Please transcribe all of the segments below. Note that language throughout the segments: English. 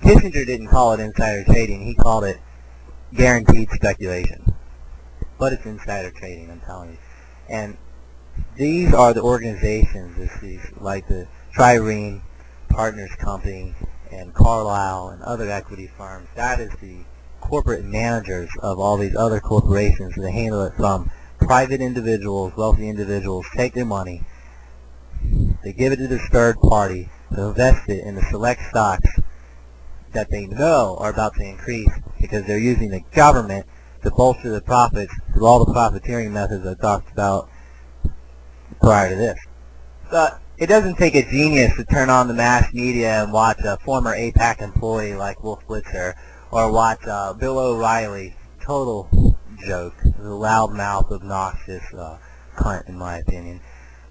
Kissinger didn't call it insider trading. He called it guaranteed speculation. But it's insider trading, I'm telling you. And these are the organizations, like the Trireme Partners Company and Carlyle and other equity firms. That is the corporate managers of all these other corporations. They handle it from private individuals, wealthy individuals, take their money, they give it to this third party to invest it in the select stocks that they know are about to increase because they're using the government to bolster the profits through all the profiteering methods I talked about prior to this. But it doesn't take a genius to turn on the mass media and watch a former APAC employee like Wolf Blitzer or watch Bill O'Reilly, total joke, the loudmouth, obnoxious cunt in my opinion,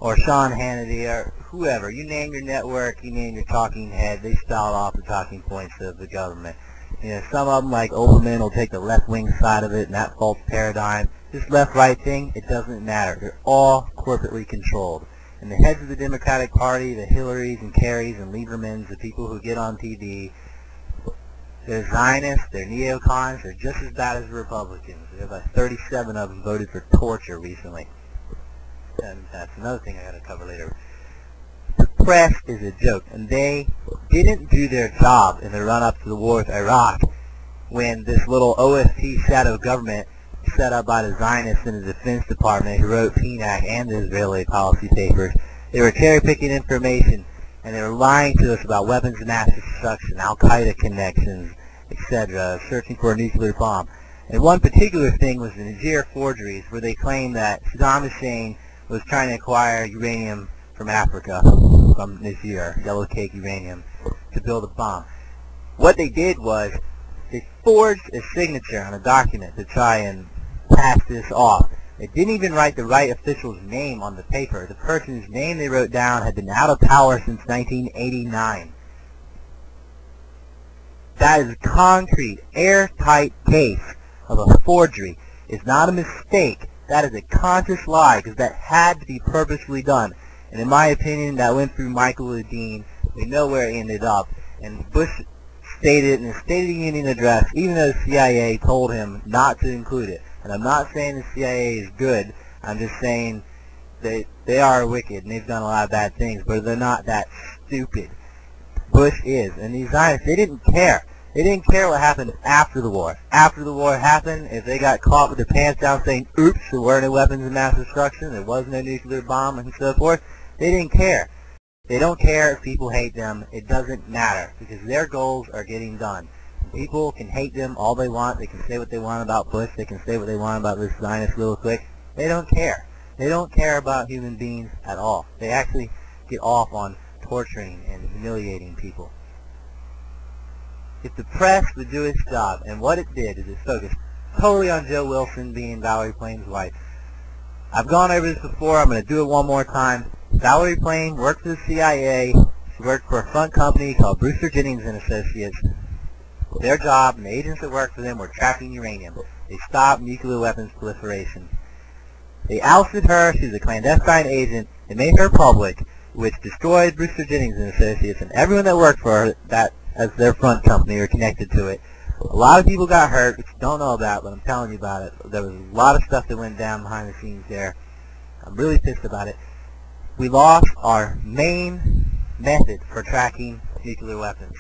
or Sean Hannity or whoever. You name your network, you name your talking head, they spout off the talking points of the government. You know, some of them, like Oberman, will take the left-wing side of it and that false paradigm. This left-right thing, it doesn't matter. They're all corporately controlled. And the heads of the Democratic Party, the Hillarys and Kerrys and Liebermans, the people who get on TV, they're Zionists, they're neocons, they're just as bad as the Republicans. There's like 37 of them voted for torture recently. And that's another thing I got to cover later. The press is a joke, and they didn't do their job in the run-up to the war with Iraq when this little OSP shadow government set up by the Zionists in the Defense Department who wrote PNAC and the Israeli policy papers. They were cherry-picking information, and they were lying to us about weapons of mass destruction, Al-Qaeda connections, etc., searching for a nuclear bomb. And one particular thing was the Niger forgeries, where they claimed that Saddam Hussein was trying to acquire uranium from Africa, from Niger, yellow cake uranium, to build a bomb. What they did was they forged a signature on a document to try and pass this off. They didn't even write the right official's name on the paper. The person's name they wrote down had been out of power since 1989. That is a concrete, airtight case of a forgery. It's not a mistake. That is a conscious lie because that had to be purposely done. And in my opinion, that went through Michael Ledeen. We know where it ended up. And Bush stated in his State of the Union address, even though the CIA told him not to include it. And I'm not saying the CIA is good. I'm just saying they are wicked and they've done a lot of bad things, but they're not that stupid. Bush is. And these Zionists, they didn't care. They didn't care what happened after the war. After the war happened, if they got caught with their pants down saying, oops, there were no weapons of mass destruction, there was no nuclear bomb, and so forth, they didn't care. They don't care if people hate them. It doesn't matter because their goals are getting done. People can hate them all they want. They can say what they want about Bush. They can say what they want about this Zionist real quick. They don't care. They don't care about human beings at all. They actually get off on torturing and humiliating people. If the press would do its job, and what it did is it focused totally on Joe Wilson being Valerie Plane's wife. I've gone over this before. I'm going to do it one more time. Valerie Plane worked for the CIA. She worked for a front company called Brewster Jennings and Associates. Their job and the agents that worked for them were tracking uranium. They stopped nuclear weapons proliferation. They ousted her. She was a clandestine agent. They made her public, which destroyed Brewster Jennings and Associates and everyone that worked for her that as their front company or connected to it. A lot of people got hurt, which you don't know about, but I'm telling you about it. There was a lot of stuff that went down behind the scenes there. I'm really pissed about it. We lost our main method for tracking nuclear weapons.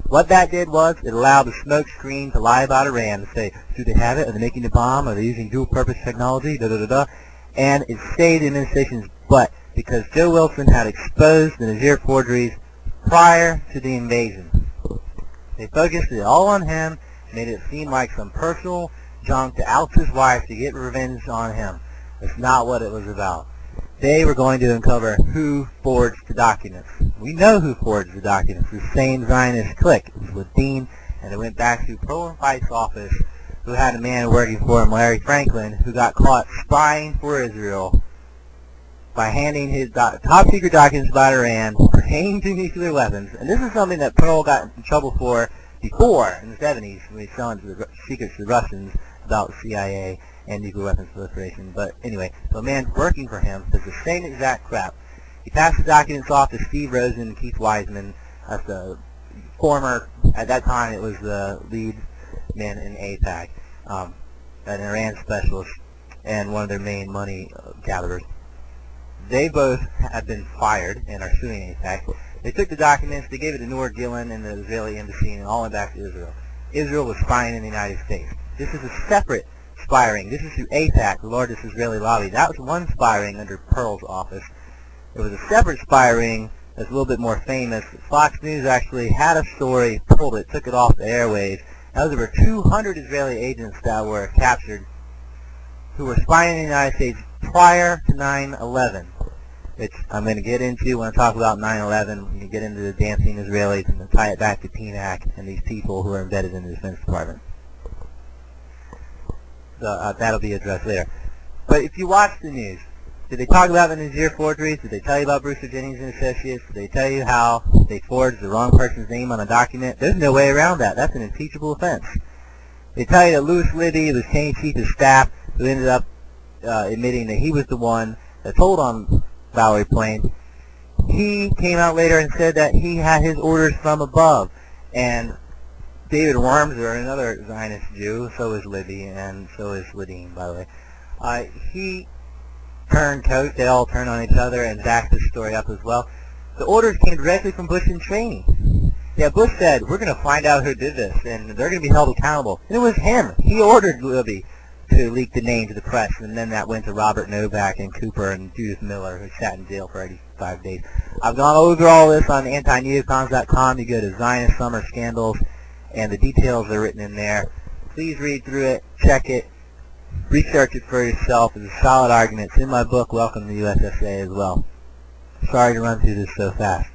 What that did was it allowed the smoke screen to lie about Iran, to say, do they have it? Are they making the bomb? Are they using dual-purpose technology? Da-da-da-da. And it saved the administration's butt because Joe Wilson had exposed the Niger forgeries prior to the invasion. They focused it all on him, made it seem like some personal junk to oust his wife to get revenge on him. That's not what it was about. They were going to uncover who forged the documents. We know who forged the documents. The same Zionist clique. It was Ledeen, and it went back to Pearl Fight's office, who had a man working for him, Larry Franklin, who got caught spying for Israel by handing his top-secret documents about Iran pertaining to nuclear weapons. And this is something that Pearl got in trouble for before, in the 70s, when he was selling the secrets to the Russians about the CIA and nuclear weapons proliferation. But anyway, so a man working for him does the same exact crap. He passed the documents off to Steve Rosen and Keith Weizmann as the former, at that time it was the lead man in AIPAC, an Iran specialist, and one of their main money gatherers. They both have been fired and are suing AIPAC. They took the documents, they gave it to Noor Gillen and the Israeli embassy, and all went back to Israel. Israel was spying in the United States. This is a separate spying. This is through AIPAC, the largest Israeli lobby. That was one spying under Pearl's office. There was a separate spying that's a little bit more famous. Fox News actually had a story, pulled it, took it off the airwaves. That was over 200 Israeli agents that were captured who were spying in the United States prior to 9/11, which I'm going to get into when I talk about 9/11. We can get into the dancing Israelis and tie it back to TNAC and these people who are embedded in the Defense Department. So that'll be addressed later. But if you watch the news, did they talk about the Nazir forgeries? Did they tell you about Brewster Jennings and Associates? Did they tell you how they forged the wrong person's name on a document? There's no way around that. That's an impeachable offense. They tell you that Louis Libby was Cheney chief of staff, who ended up admitting that he was the one that told on Valerie Plame. He came out later and said that he had his orders from above. And David Wormser, another Zionist Jew, so is Libby, and so is Ladine, by the way. He turned coat. They all turned on each other and backed this story up as well. The orders came directly from Bush and Cheney. Yeah, Bush said, we're going to find out who did this, and they're going to be held accountable. And it was him. He ordered Libby to leak the name to the press, and then that went to Robert Novak and Cooper and Judith Miller, who sat in jail for 85 days. I've gone over all this on ANTI-NECONS.com. You go to Zionist Summer Scandals, and the details are written in there. Please read through it, check it, research it for yourself. It's a solid argument. It's in my book, Welcome to the USSA, as well. Sorry to run through this so fast.